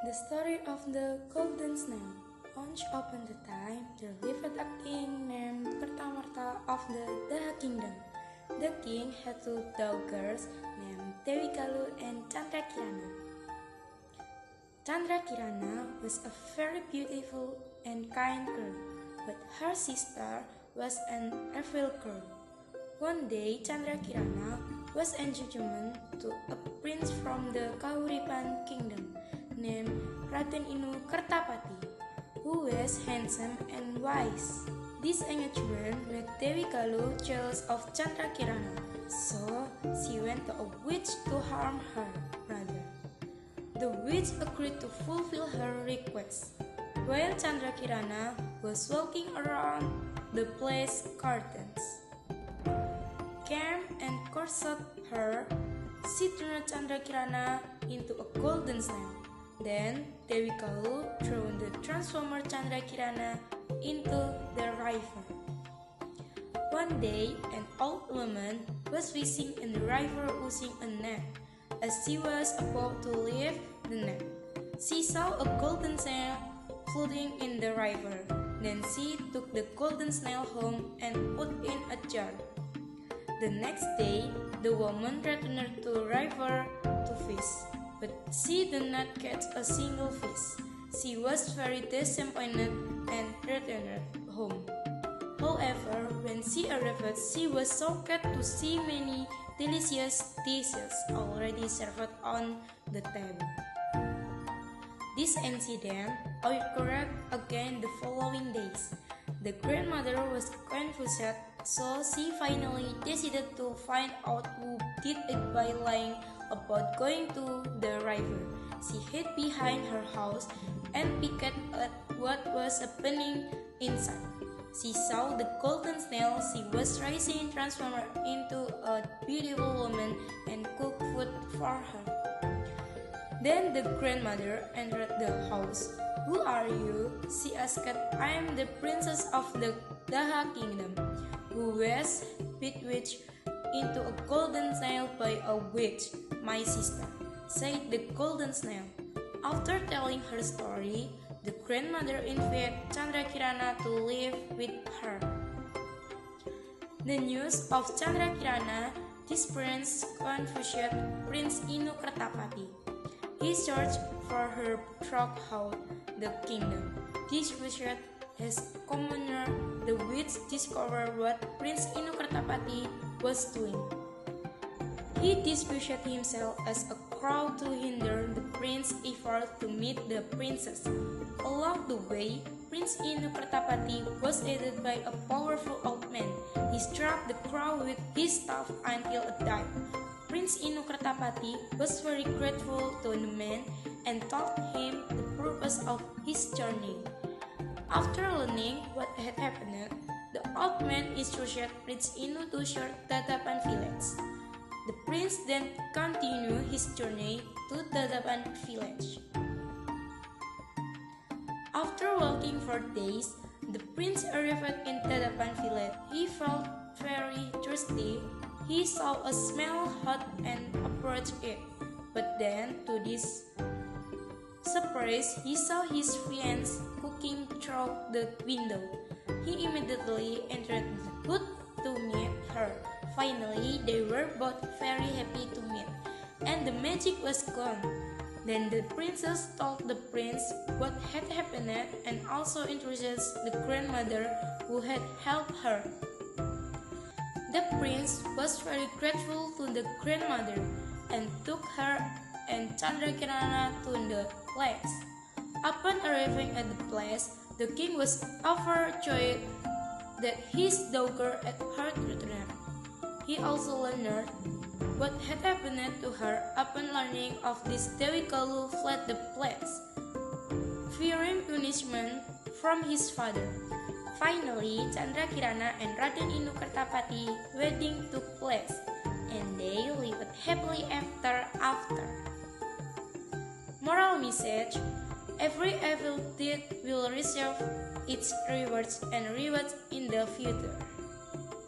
The story of the golden snail. Once upon a time, there lived a king named Kertamarta of the Daha Kingdom. The king had two daughters named Dewi Kalu and Chandrakirana. Chandrakirana was a very beautiful and kind girl, but her sister was an evil girl. One day, Chandrakirana was engagement to a prince from the Kahuripan kingdom named Raden Inu Kertapati, who was handsome and wise. This engagement made Dewi Kalu jealous of Chandrakirana, so she went to a witch to harm her brother. The witch agreed to fulfill her request. While Chandrakirana was walking around the palace gardens, came and cursed her, she turned Chandrakirana into a golden snail. Then Dewi Kalu threw the transformer Chandrakirana into the river. One day, an old woman was fishing in the river using a net. As she was about to leave the net, she saw a golden snail floating in the river. Then she took the golden snail home and put in a jar. The next day, the woman returned to the river to fish, but she did not catch a single fish. She was very disappointed and returned home. However, when she arrived, she was shocked to see many delicious dishes already served on the table. This incident occurred again the following days. The grandmother was confused, so she finally decided to find out who did it by lying about going to the river. She hid behind her house and peeked at what was happening inside. She saw the golden snail. She was rising, transformed into a beautiful woman, and cooked food for her. Then the grandmother entered the house. "Who are you?" she asked. "I am the princess of the Daha Kingdom, who was bewitched into a golden snail by a witch, my sister," said the golden snail. After telling her story, the grandmother invited Chandrakirana to live with her. The news of Chandrakirana displeased confused Prince Inu Kertapati. He searched for her throughout the kingdom. Disputed his commoner, the witch discovered what Prince Inu Kertapati was doing. He disguised himself as a crow to hinder the prince's effort to meet the princess. Along the way, Prince Inu Kertapati was aided by a powerful old man. He struck the crow with his staff until it died. Prince Inu Kertapati was very grateful to the man and told him the purpose of his journey. After learning what had happened, the old man instructed Prince Inu to search Tatapan village. The prince then continued his journey to Tatapan village. After walking for days, the prince arrived in Tatapan village. He felt very thirsty. He saw a small hut and approached it. But then, to his surprise, he saw his fiancée cooking through the window. He immediately entered the hut to meet her. Finally, they were both very happy to meet, and the magic was gone. Then the princess told the prince what had happened and also introduced the grandmother who had helped her. The prince was very grateful to the grandmother and took her and Chandrakirana to the place. Upon arriving at the place, the king was overjoyed that his daughter had heard returned. He also learned what had happened to her. Upon learning of this, Dewi Kalu fled the place, fearing punishment from his father. Finally, Chandrakirana and Raden Inu Kertapati wedding took place, and they lived happily after. Moral message: every evil deed will receive its rewards in the future.